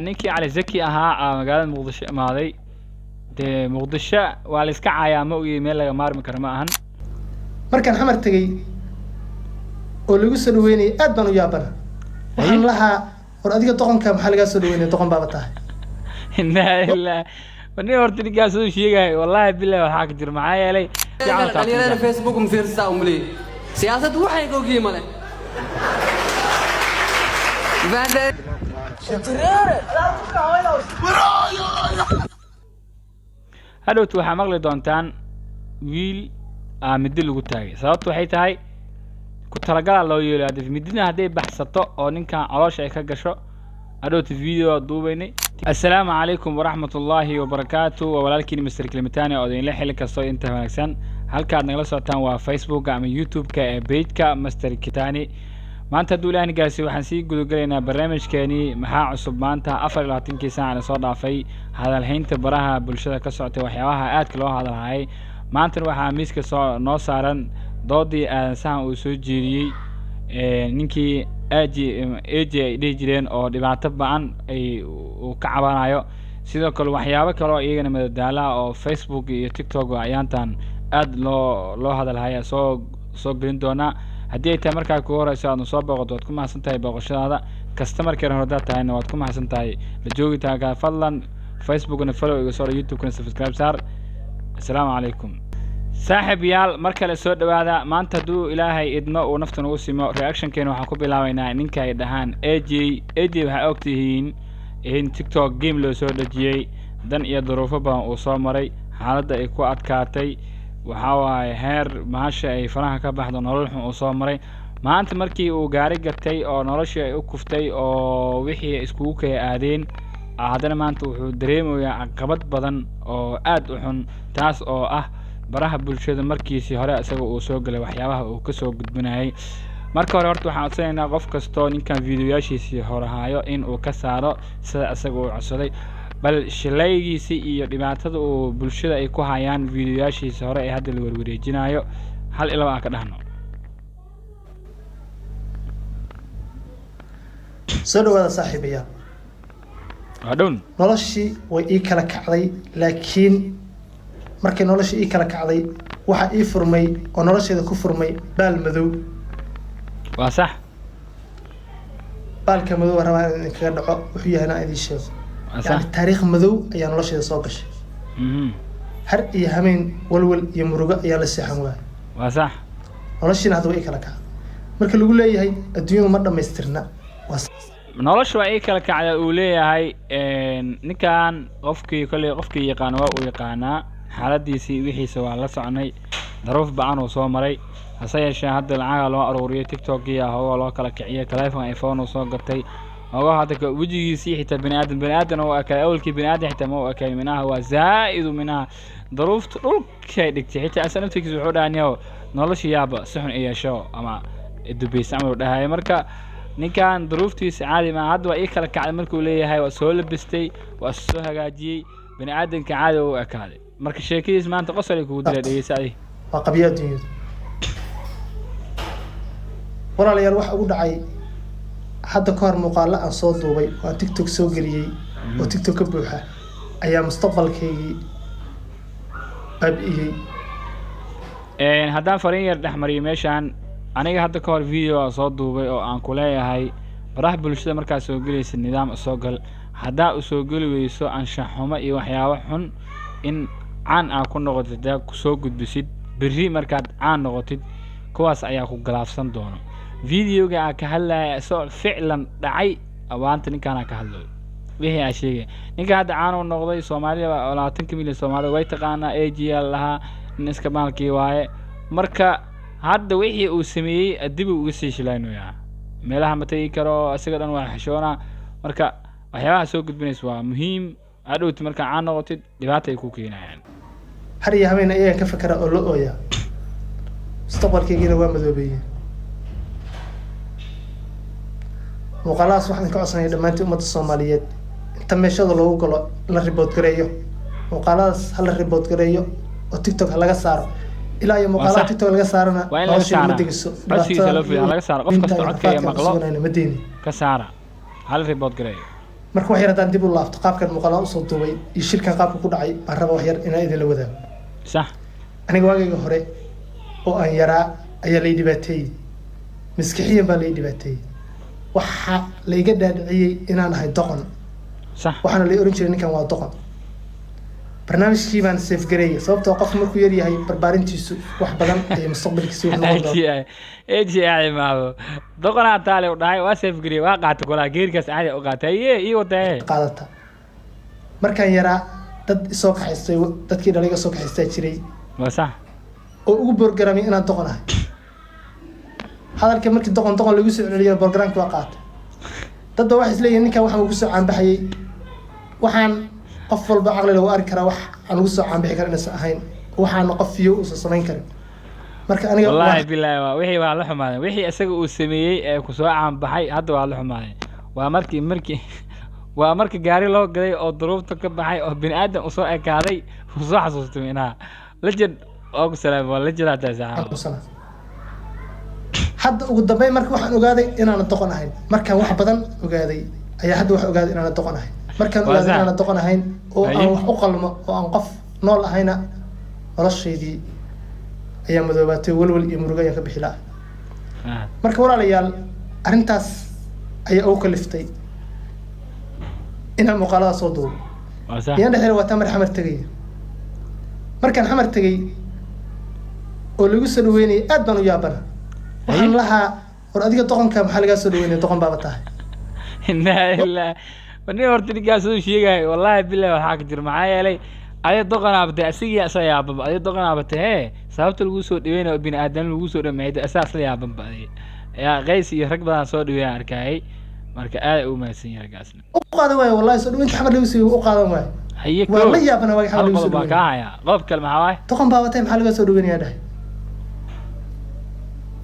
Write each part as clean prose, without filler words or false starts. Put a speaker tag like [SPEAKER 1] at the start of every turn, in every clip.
[SPEAKER 1] ninkii cali zaki ahaa magaalada muqdisho imaaday de muqdisho waa la iska cayaamo u yimid laga maarmi karo ma ahan
[SPEAKER 2] markaan xamar tagay oo lagu soo dhaweynay aad baan u yaabana waxaan lahaa war adiga doqonka maxaa laga soo dhaweynay doqon baaba tahay
[SPEAKER 1] inna ilaa wani horta ninkaas uu sheegay wallahi billahi waxa ka jir maxaa yeelay
[SPEAKER 3] dhalinyarada Facebook ma fiirsataa umli siyaasaddu waxay go'gii male
[SPEAKER 1] hadhowtu waxaa maqli doontaan wiil midi lagu taagay sababtu waxay tahay ku talagala loo yeelay midina hadday baxsato oo ninkan caloosha ay ka gasho hadhowtu video duubaynay assalaamu calaykum waraxmatullaahi wabarakaatu waa walaalkiin Mr. Klimitani oo idin la xilli kasto inta wanaagsan halkaad nagala socotaan waa Facebook ama YouTube-ka ee page-ka Mr. Kitani maanta hadduu ilaahay gaarsiiyo waxaan sii gudagalaynaa barnaamijkeeni maxaa cusub maanta 24 saac soo dhaafay hadalhaynta baraha bulshada ka socotay waxyaabaha aadka loo hadalhay maanta waxaa miiska soo noo saaran doodii sahan uu soo jeediyay ninkii AJ ay jireen oo dhibaato ba'an ay uu ka cabanayo sidoo kale waxyaabo kale oo iyagana madadaala oo Facebook iyo TikTok ayaantan aad loo hadalhay soo gelin doona haddii ay tahay markaa ku horeyso aad soo booqato waad ku mahadsan tahay booqashadaada customer-ka hore tahayna waad ku mahadsan tahay la joogitaanka fadlan Facebook-na follow iga soo YouTube-kana subscribe saar assalaamu calaykum saaxiib yaal marka la soo dhawaada maanta hadduu ilaahay idmo uu naftan ugu simo reaction-keena waxaan ku bilaabaynaa ninka ay dhahaan AJ waxaa ogtihiin in TikTok game loo soo dhajiyay dan iyo duruufo badan uu soo maray xaaladda ay ku adkaatay waxa waaye heer maasha ay faraha ka baxdo nolol xun uu soo maray maanta markii uu gaari gatay oo noloshii ay u kuftay oo wixii iskugu kay aadeen haddana maanta wuxuu dareemayaa caqabad badan oo aad u xun taas oo ah baraha bulshada markiisii hore isaga uu soo galay waxyaabaha uu ka soo gudbinayay marka hore horta waxaan codsanaynaa qof kastoo ninkan videoyaashiisii hore haayo in uu ka saaro sida isaga uu codsaday bal shilaygiisi iyo dhibaatada uu bulshada ay ku hayaan videoyaashiisa hore ee hadda la warwareejinayo hal ilaa aan ka dhahno
[SPEAKER 2] soo dhawaada saaxiibayaal
[SPEAKER 1] hadhown
[SPEAKER 2] noloshii way ii kala kacday laakiin markay noloshii ii kala kacday waxa ii furmay oo nolosheeda ku furmay baal madow
[SPEAKER 1] waa sax
[SPEAKER 2] baalka madow rabaa in kaga dhaco wuxuu yahay inaan idin sheego يعني تاريخ مذو أيام الله شيء صاقش. هر يهمين ولول يمرقة يا لسحم واه.
[SPEAKER 1] وصح.
[SPEAKER 2] الله شيء هذا وإيك لك. مركل يقول لي هاي الدنيا مرة ما يسترنا.
[SPEAKER 1] من الله شو إيك لك على أولي هاي نكان قفكي كل قفكي يقانا ويقانا حالدي سي وحي سوا الله سعني ظروف بعانو صومري هسا شاهد العالم أرورية تيك توك يا هو الله كلك عيه تليفون آيفون وصاقتي هو هذاك وجهي يسيح حتى بني آدم هو أكل أول كي بني آدم حتى ما هو أكل منها هو زائد منها ظروف تقول شيء دكتي حتى أصلا فيك زحور عنيو نولش يابا صحن إياه شو أما الدبيس عملوا ده هاي مركا نكان ظروفتي سعادة ما عاد وإيك لك على مركو ليه هاي وسهول بستي وأسوها قاجي بني آدم كعادة هو أكل مركا شيء كيس ما أنت قصر يكون ده يساعي
[SPEAKER 2] وقبيات دنيا ولا لي أروح أقول عي حتى كار مقالة عن صوت دبي وتيك توك سوقري وتيك توك بوحة أيام مستقبل كي أبي
[SPEAKER 1] هذا فريق الأحمر ماشان أنا هذا كار فيديو صوت دبي أو عن كلية هاي براح بالشدة مركز سوقري النظام السوقل هذا سوقل ويسو عن شحومة يوحيا وحن إن عن أكون نقطة ده سوق بسيط بري مركز عن نقطة كواس أياكو جلافسن دونه فيديو جا كهلا سو فعلا دعي أوانت نكنا كهلا وهي أشياء نك هذا عانوا النقطة سوماليا ولا تنكمل سوماليا ويتقانا AJ لها الناس كمان كيواي مركا هذا وهي وسمي الدب وسيش لينو يا ملها متى كرو أسيقدر وحشونا مركا وحياة سوق بالنسبة مهم هذا مركا عن نقطة دبعت يكوكينا يعني
[SPEAKER 2] هري همين أيه كفكرة أولو يا استقبل كي جينا وين مذوبية وخلاص waxaan ka codsanay dhamaantii ummadda Soomaaliyeed inta meeshada loogu galo la report gareeyo وخلاص hal report gareeyo oo TikTok laga saaro ilaa iyo muuqaalada TikTok laga saarana
[SPEAKER 1] nolosha ma digiso basiisa loo fiican laga saaro qof kasta codka ay maqlo ka saara hal report gareeyo
[SPEAKER 2] marka wax yar haddaan dib u laabto qaabkan muuqaalada usoo duubay iyo shirkan qaabka ku dhacay baan raba wax yar inaan idinla wadaago
[SPEAKER 1] صح
[SPEAKER 2] aniga waagayga hore oo aan yaraa ayaa lay dhibaateeyey maskixiyan baa lay dhibaateeyey waxa layga dhaadhiciyey inaan ahay doqon
[SPEAKER 1] صح
[SPEAKER 2] waxaana lay oran jiray ninkan waa doqon barnaamijkii baan seefgareeyay sababtoo qof markuu yar yahay barbaarintiisu wax badan ayay mustaqbalkiisa wax noqon doontaa
[SPEAKER 1] ايجي عادي معه دقنا تالي وداي واسف غري واقعت كلها غيركاس عادي اوقات اي ودا
[SPEAKER 2] qaadata markaan yaraa dad isoo kaxaystay dadkii dhaliga soo kaxaystaa jiray
[SPEAKER 1] صح
[SPEAKER 2] oo ugu borgaramay inaan doqon ahay hadalka markii doqon lagu soo celiyay borgaramka waa qaatay dad waxay isleeyihiin ninkan waxaan ugu soo caanbaxayay waxaan qof walba caqli lagu arki karaa wax aan ugu soo caanbixi karin inaysan ahayn waxaan qof fiyo uusan samayn karin marka aniga
[SPEAKER 1] والله بالله وحي waa la xumaaday wixii asaga uu sameeyay ee ku soo caan baxay hadda waa la xumaaday waa markii gaari loo galay oo duruufta ka baxay oo bini aadan u soo ekaaday uu soo xasuustay inaha lajid oo salaam waa lajid hada saaxib
[SPEAKER 2] hadda ugu dambeyn marka waxaan ogaaday inaan doqon ahayn markaan wax badan ogaaday ayaa hadda wax ogaaday inaan doqon ahayn markaan ogaaday inaan doqon ahayn oo aan wax u qalmo oo aan qof nool ahayna noloshaydii ayaa madoobaatay walwal iyo murugo ayaan ka bixi lahaa marka walaalayaal arrintaas ayaa ugu kaliftay inaan muuqaalada soo duubo yaan dhexeela waa tamar xamar tegaya markaan xamar tegay oo lagu soo dhaweynayay aad baan u yaabana waxaan lahaa war adiga doqonka maxaa lagaa soo dhaweynaya doqon baaba tahay
[SPEAKER 1] inaa ilaa wani horta ninkaas uu sheegay wallaahi billahi waxaa ka jira maxaa yeelay adiga doqonaa batay asigii asaa yaababa adiga doqonaa batay hee sababta lagu soo dhaweynayo oo bini aadan lagu soo dhameeyay asaas la yaabanba yaa qays iyo rag badan soo dhaweeyay arkayay marka aad u mahadsan yahay ragaasna
[SPEAKER 2] u qaadan waayo wallahi soo dhaweynta xamar lagu soo u qaadan waayo
[SPEAKER 1] haye
[SPEAKER 2] waa la yaabana waa xamar lagu soo dhaweeyay
[SPEAKER 1] ka haya qof kale maxaa waay
[SPEAKER 2] doqon baaba tahay maxaa laga soo dhaweynayaa dhahay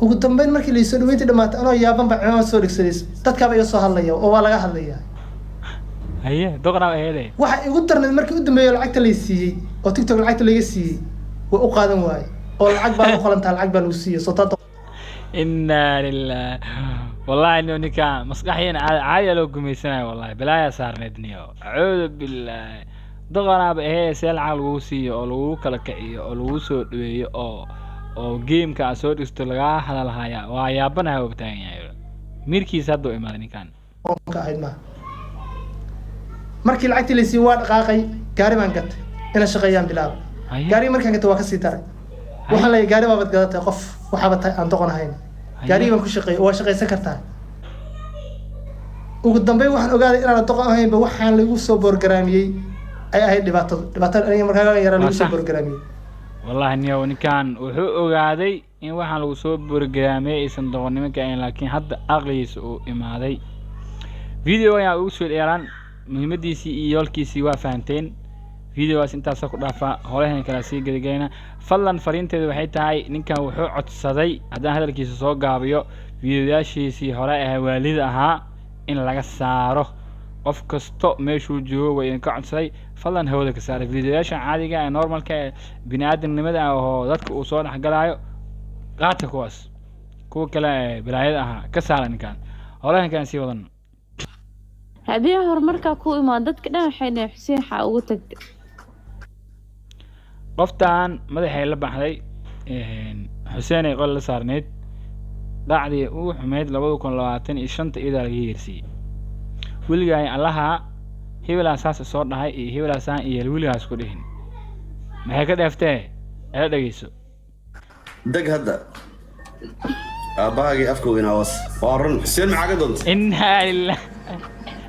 [SPEAKER 2] ugu dambeyn markii la soo dhaweynta dhamaatay anoo yaaban ba cimaamad soo dhigsaday dadkaaba iga soo hadlaya oo waa laga hadlayaa
[SPEAKER 1] haye doqonaa eeday
[SPEAKER 2] waxa igu darnay markii u dambeeyay lacagta la siiyay oo TikTok lacagta laga siiyay waa u qaadan waayay oo lacag baa u qolantaa lacag baa lagu siiyay soo tato
[SPEAKER 1] inna lillahi wallahi inuu ninka maskaxiyan caadi loo gumeysanayo wallahi balaaya saarneedniyo a'uudu billahi doqonaa ee seel lacag lagu siiyo oo lagu kala kiciyo oo lagu soo dhaweeyo oo game-ka soo dhisto laga hadalhaya waa yaabanahay oo taagan yahay mirkiisa hadda u imaaday ninkan
[SPEAKER 2] ka ahayd markii lacagtii la siiyay waa dhaqaaqay gaari baan gatay ina shaqeeyaan bilaab gaari markaan gatay waa ka sii daray waxaan leeyahay gaari baad gadatay qof waxaba tahay aan doqon ahayn gaari baan ku shaqeeyay waa shaqeysan kartaa ugu dambeyn waxaan ogaaday inaan doqon ahaynba waxaan lagu soo borgaraamiyey ay ahayd dhibaato aniga markaa yara lagu soo borgaraamiyey
[SPEAKER 1] wallahi niyo ninkan wuxuu ogaaday in waxaan lagu soo borgaraamiyey aysan doqonnimo ka ahayn laakiin hadda aqligiisa uu imaaday video ayaa ugu soo dheeraan muhiimadiisii iyo yoolkiisii waa fahanteen videogaas intaasoo ku dhaafaa holahan kala sii gadageena fadlan fariinteedu waxay tahay ninkan wuxuu codsaday haddaan hadalkiisa soo gaabiyo videoyaashiisii hore ee waalid ahaa in laga saaro qof kasto meeshuu joogo way idinka codsaday fadlan hawada ka saara videoyaasha caadiga ee normalka ee bini'aadamnimada oo dadka uu soo dhexgalaayo qaata kuwaas kuwa kale ee bilaayada ahaa ka saara ninkan holahan kala sii wadan
[SPEAKER 4] haddii horumarkaa ku imaan dadka dhan waxayna xuseen xaa ugu tagtay
[SPEAKER 1] qoftaan madaxay la baxday xuseen ay qol la saarneyd dhacdii ugu xumeyd 2025 iyada laga yeersiyay weligaa allaha hebelaa saas soo dhahay iyo hebelaa saan iyo weligaas ku dhihin maxay ka dheeftee ila dhageyso
[SPEAKER 5] deg hadda aabbahaagii afka weynaa was waa run xuseen maxaa ka doonta
[SPEAKER 1] innaa lillaah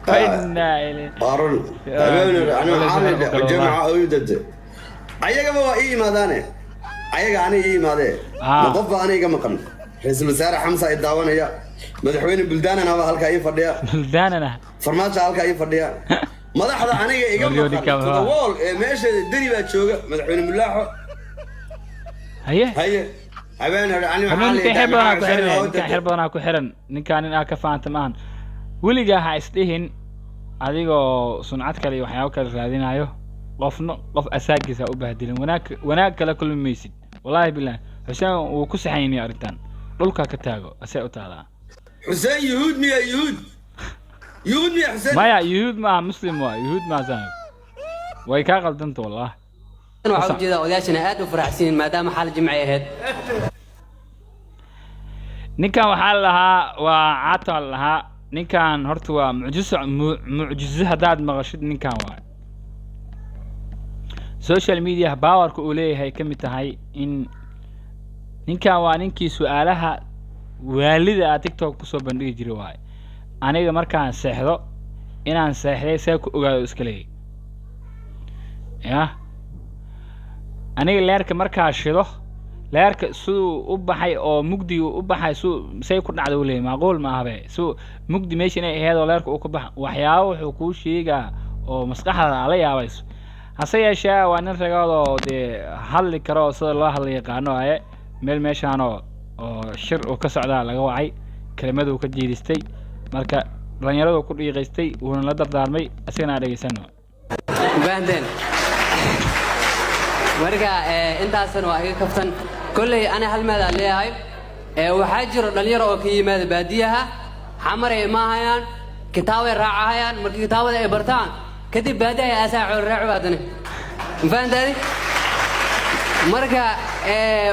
[SPEAKER 1] وإنا إليه
[SPEAKER 5] قارن أنا عامل جماعة أودد أيها ما إيه ماذا أيها أنا إيه ماذا نقف أنا كم قن رئيس الوزراء حمزة الدعوان هي مدحوين البلدان أنا هالكاي فرديا
[SPEAKER 1] بلداننا
[SPEAKER 5] فرمات هالكاي فرديا ما ده حدا أنا إيه كم قن وول ماشي الدنيا بتشوق مدحوين ملاحو
[SPEAKER 1] هي
[SPEAKER 5] أنا
[SPEAKER 1] كحربنا كحرن نكان أنا كفان تمان weligaa ha isdhihin adigoo suncad kale iyo waxyaabo kale raadinayo qof asaagiisa u bahdilin wanaag kale kulmaysid wallahi billaah xuseen uu ku saxaynay arintan dhulka ka taago asay u taalaa
[SPEAKER 5] xuseen yuhuud miya yuhuud يهود يا حسين
[SPEAKER 1] ما يهود ما مسلم يهود ما زانب ويكا غلطنت والله
[SPEAKER 3] أنا waxaa ujeedaa odayaashana aad u faraxsiin maadaama xal jimci ahayd
[SPEAKER 1] ninkan waxaa lahaa waa caata lahaa ninkan horta waa mucjiso haddaad maqashid ninkan waa social media powerka uu leeyahay ka mid tahay in ninkan waa ninkii su'aalaha waalida TikTok kusoo bandhigi jiray waay aniga markaan seexdo inaan seexday see ku ogaado iska leeyahay ya aniga leerka markaa shido leerka siduu u baxay oo mugdi u baxay say ku dhacdo leeyahay macquul ma ahabe mugdi meesha inay ahayd oo leerka uu ka bax waxyaabo wuxuu kuu sheegaa oo maskaxda la yaabayso hase yeeshee waa nin ragoodo dee hadli karo sida loo hadla yaqaano aye meel meeshaan oo shir uu ka socdaa laga wacay kelimadu ka jeedistay marka dhalinyaradu ku dhiiqaystay wuuna la dardaarmay asagana dhageysano
[SPEAKER 3] baandeen marka intaasna waa iga kaftan kullay ana hal maada leeyahay waxaa jiro dhalinyaro oo ka yimaada baadiyaha xamar ay ma hayaan kitaab ay raacayaan markii kitaabada ay bartaan kadib baadiyaha asaa raacu baadane faantaadi marka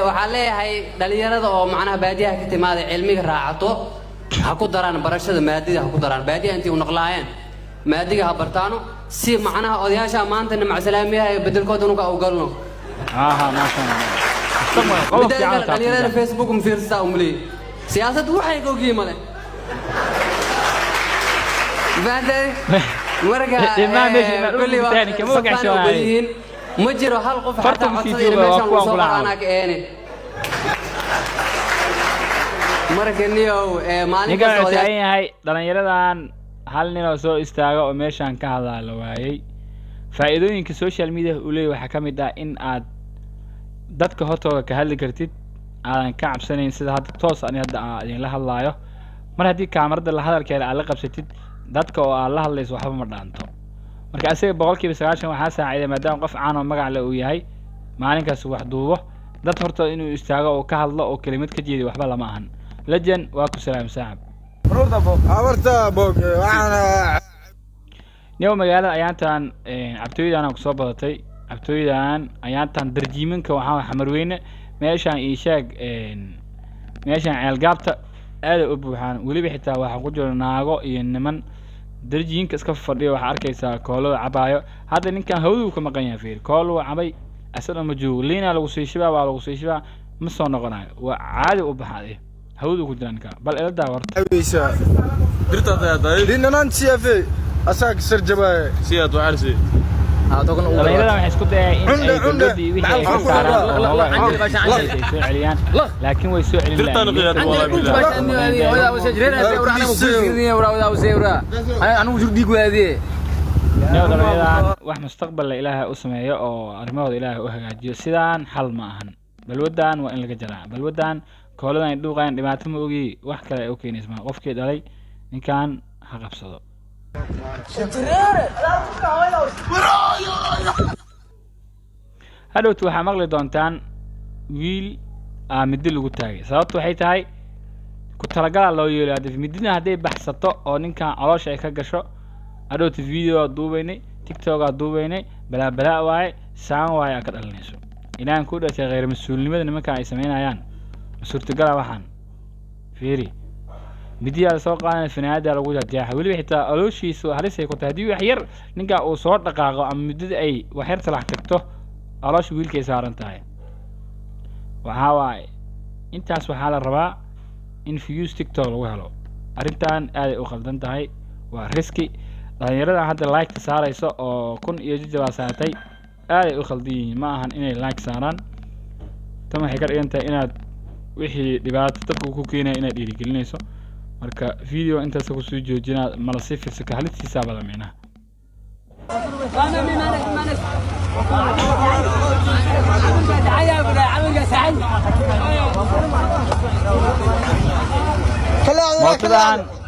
[SPEAKER 3] waxaa leeyahay dhalinyarada oo macnaha baadiyaha ka timaada cilmiga raacato ha ku daraan barashada maadida ha ku daraan baadiyaha intii u naqlaayeen maadiga ha bartaano si macnaha odayaasha maanta macsalamiyaha bedelkooda uga u galno
[SPEAKER 1] ما شاء الله
[SPEAKER 3] dhalinyarada Facebook fiirsataa umli siyaasaddu waxay ka ogyihiin male baadhay marka kulli waa ma jiro hal qof xataa codsaday meeshan uu soo qaadana ka eene marka niyow maalin kasta
[SPEAKER 1] oo yahay dhalinyaradan hal nin oo soo istaaga oo meeshan ka hadla la waayay faa'iidooyinka social media uu leeyahay waxa kamid ah in aad dadka hortooda ka hadli kartid aadan ka cabsanayn sida hadda toos aan hadda idin la hadlaayo mar haddii kaamarada la hadalkeeda aad la qabsatid dadka oo aad la hadlayso waxba ma dhaanto marka asaga 90% waxaa saaciday maadaama qof caan oo magac leh uu yahay maalinkaas wax duubo dad hortooda inuu istaago oo ka hadlo oo kelimad ka jeediyo waxba lama ahan lajan waa ku salaam saaxib
[SPEAKER 6] abarta bog waxana
[SPEAKER 1] niyow magaalada ayaantan cabtooydan ku soo badatay cabtooydan ayaantan darjiimanka waxaa xamarweyne meeshan ii sheeg meeshan ceelgaabta aad u buuxaan waliba xitaa waxa ku jiro naago iyo niman darjiinka iska fadhiyo waxa arkaysaa koolada cabaayo hadda ninkan hawadu ka maqan yahay fiir koolo cabay asana ma joogo liina lagu sii shibaa waa lagu sii shibaa ma soo noqonayo waa caadi u baxay hawadu ku jiranka bal ila daa warta
[SPEAKER 6] aysa dirta daaday liinanan siyafe asaag sarjabay siyad waarsi
[SPEAKER 1] dhalinyarada waxay isku dayeen in ay gabadhii wixii ay ka saaraan laakiin way soo celin lahaayeen wax mustaqbal la ilaahay u sameeyo oo arrimahooda ilaahay u hagaajiyo sidaan xal ma ahan balwadaan waa in laga jaraa balwadaan kooladan ay dhuuqayaan dhibaato ma ogi wax kale ay u keenaysaa qofkii dhalay ninkan ha qabsado hadhowtu waxaa maqli doontaan wiil middi lagu taagay sababtu waxay tahay ku talagala loo yeelay hadda midina hadday baxsato oo ninkan caloosha ay ka gasho hadhowtu video duubaynay TikTok duubaynay balaa waaye saan waaye ka dhalinayso inaan ku dhashay غير mas'uulnimada nimanka ay sameynayaan suurtagala waxaan fiiri midiyada soo qaadan finaada lagu jaaxay waliba xitaa alooshiisu halisay ku tahay wax yar ninka uu soo dhaqaaqo ama midida ay wax yar talax tagto aloosh wiilkay saaran tahay waxa waaye intaas waxaa la rabaa in views TikTok lagu helo arrintan aad ay u khaldan tahay waa riski dhalinyarada hadda like saarayso oo kun iyo jijaba saartay aad ay u khaldan yihiin ma ahan inay like saaraan tan waxay ka dhigan tahay inaad wixii dhibaato dadku ku keenay inaad dhiirigelinayso marka video intaas ku soo joojina mala si fiirso ka halitiisa bada meena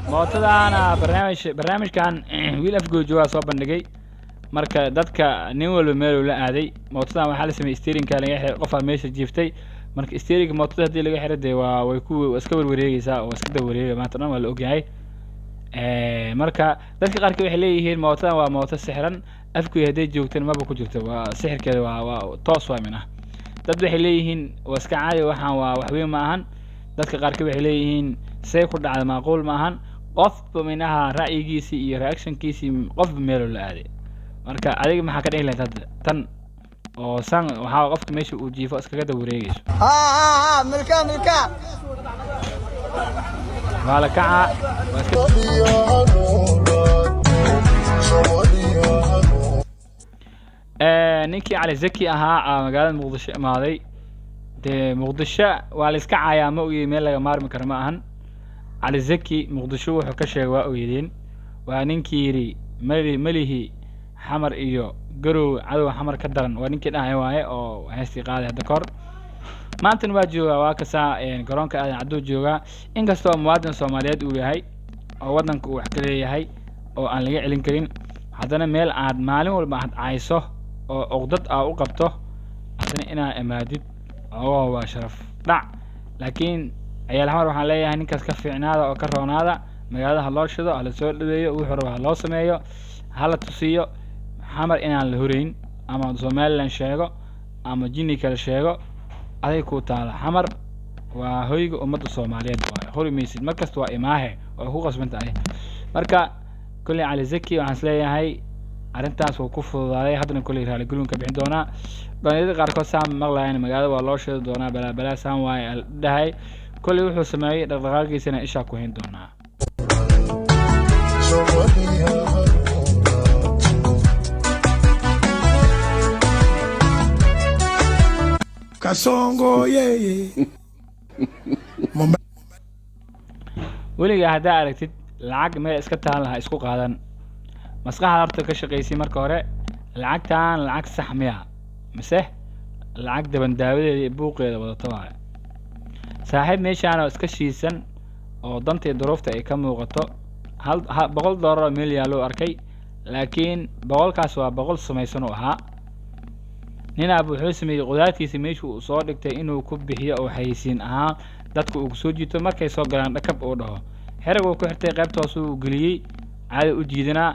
[SPEAKER 1] mootadan barnaamijkan wiil afgoojo waa soo bandhigay marka dadka nin walba meel uu la aaday mootadan waxaa la sameeyay steeringka laga xiray qof meesha jiiftay marka steering mootada hadii laga xiray waa way ku iska warwareegaysaa oo iska daba wareegay maanta dhan waa la ogyahay marka dadka qaarkii waxay leeyihiin mootadan waa mooto sixran afku haday joogtan maba ku jirto waa sixirkeeda waa toos waa mina dad waxay leeyihiin waa iska caadi waxaan waa wax weyn ma ahan dadka qaarkii waxay leeyihiin say ku dhacda macquul ma ahan qofba minaha ra'yigiisa iyo reactionkiisa qofba meel la aaday marka adiga maxaa ka dhihi lahayd tan oo san waxa qofka meesha uu jiifo iskaga dawareegayso
[SPEAKER 7] milka
[SPEAKER 1] wala kaca ninkii cali zaki ahaa magaalada muqdisho imaaday de muqdisho waa la iska caayaa ma ogii meel laga maarmi karo ma ahan cali zaki muqdisho wuxuu ka sheegay waa ogeydeen waa ninkii yiri malihi xamar iyo garow cadow xamar ka daran waa ninkii dhahay waaye oo heestii qaaday hadda kor maanta waa joogaa waa ka saa garoonka aadan cadoo joogaa inkastoo muwaadin Soomaaliyeed uu yahay oo wadanka uu wax ka leeyahay oo aan laga celin karin haddana meel aad maalin walba aad cayso oo oqdad u qabto haddana inaa imaadid oo waa sharaf dhac laakiin ayaa xamar waxaan leeyahay ninkaas ka fiicnaada oo ka roonaada magaalada loo shido hala soo dhaweeyo wuxuu rabaa loo sameeyo hala tusiyo xamar inaan la horeyn ama Soomaaliland sheego ama jinni kale sheego aday ku taala xamar waa hoyga ummadda Soomaaliyeed waa horimaysid markasta waa imaahe oo ku qasbantahay marka kulli cali zaki waxaan isleeyahay arintaas uu ku fududaaday haddana kulli raali gulunka bixin doona dhalinyarada qaarkood saam maqlayaan magaalada waa loo sheegi doonaa balaa saam waa dhahay kulli wuxuu sameeyay dhaqdhaqaaqiisana isha ku hayn doonaa
[SPEAKER 8] Kasongo
[SPEAKER 1] weliga haddaa aragtid lacag meel iska taal laha isku qaadan maskaxda horta ka shaqaysay marka hore lacagtaan lacag sax miya mise lacag dabandaawadeeda iyo buuqeeda wadato waaye saaxiib meeshaan oo iska shiisan oo danta iyo duruufta ay ka muuqato $100 meel yaalo arkay laakiin boqolkaas waa boqol samaysan oo ahaa nina wuxuu sameeyay qudaadkiisa meesha uu soo dhigtay inuu ku bixiyo oo xayisiin ahaan dadku uu soo jiito markay soo galaan dhakab oo dhaho xiriga uu ku xirtay qaybtaas uu geliyay caadi u jiidana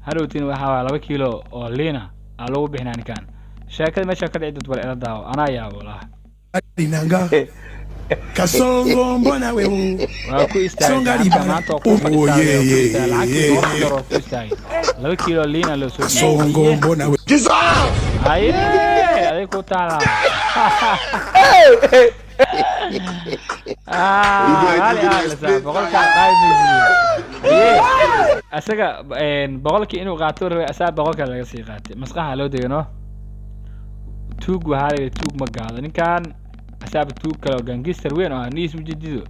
[SPEAKER 1] harowtiin waxa 2 kiilo oo liina lagu bixinaan kan sheekada meesha ka dhigay dad wal ila daaw ana yaa walaa
[SPEAKER 8] dinanga kasongo mbona wewe
[SPEAKER 1] waa ku istaagay maanta ku istaagay 2 kiilo liina loo soo
[SPEAKER 8] kasongo mbona wewe
[SPEAKER 1] aye aday ku taala asaga boqolkii inuu qaato rabay asaa boqolka laga sii qaatay masqaha loo deeno tuug waxa tuug ma gaado ninkan asaab tuug kale gangster weyn oo niis mujadido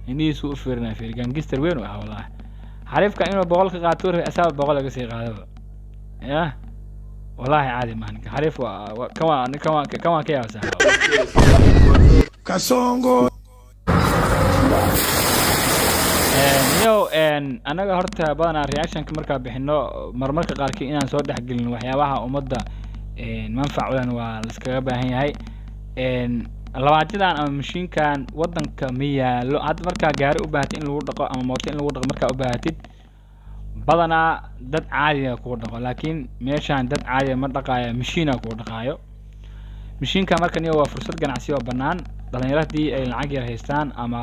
[SPEAKER 1] niis u fiirnaa fiir gangster weyn oo wallahi xariifka inuu boqolka qaato rabay asaa boqol laga sii qaado ya والله عادي ما نك حريف كمان كيا وسام
[SPEAKER 8] كاسونغو
[SPEAKER 1] نيو أنا هرت بدنا رياكشن كمركب بحنو مرمرك قارك إن صور ده حقين وحياها ومدة منفع ولا والسكابة هي لو عجدا أنا مشين كان وضن كمية لو عاد مركب جاري وبهتين الورد أما موتين الورد مركب وبهتين بدنا dad caadi ah ku dhaqo laakiin meeshaan dad caadi ma dhaqaayo machine ku dhaqaayo machine-ka markan iyo waa fursad ganacsi oo banaan dhalinyaradii ay lacag yar haystaan ama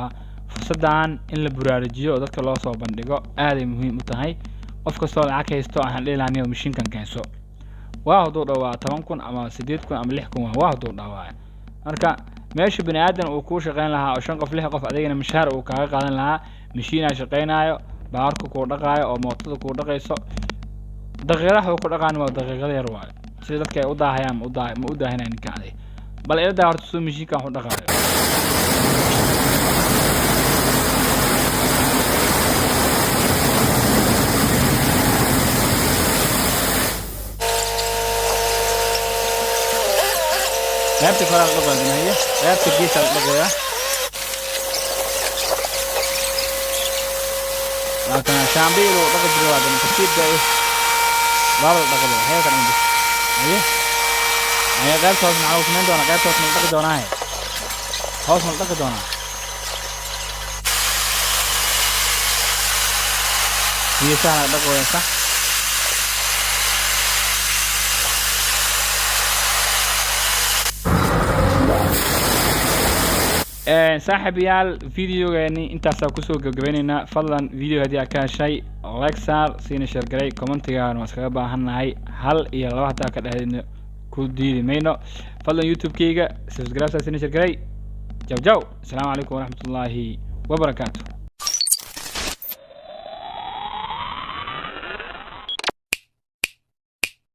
[SPEAKER 1] fursadan in la buraajiyo dadka loo soo bandhigo aad ay muhiim u tahay qof kastoo lacag haysto aan dheelaaniyo machine-kan keenso waa haduu dhawaa 10,000 ama 8,000 ama 6,000 waa haduu dhawaa marka meesha bini aadan uu ku shaqeyn lahaa oo 5 qof 6 qof adeegna mishaar uu kaaga qaadan lahaa machine shaqeynayo baarku ku dhaqaayo oo mootada ku dhaqayso daqiiqadaha ku dhaqaan waa daqiiqada yar waay sida dadka ay u daahayaan ma u daahinayaan kacday bal ila daa horta soo mishiinka ku dhaqaayo qaybta kale la dhaqaynaya qaybta geeska la dhaqaya لكن شامبيل ودقة جواد من ترتيب ده بابل دقة هي كان عندي هي غير صوت معروف من دونا غير صوت من دقة دونا هي خلاص من دقة دونا هي سهلة دقوة صح صاحب يال فيديو يعني انت ساكوسو جبيننا فضلا فيديو هدي كان شيء لايك صار سين شير جري كومنت يان واسكا باهنahay hal iyo laba hada ka dhaxayna ku diidi mayno fadlan youtube kayga subscribe seen share جاو السلام عليكم ورحمة الله وبركاته.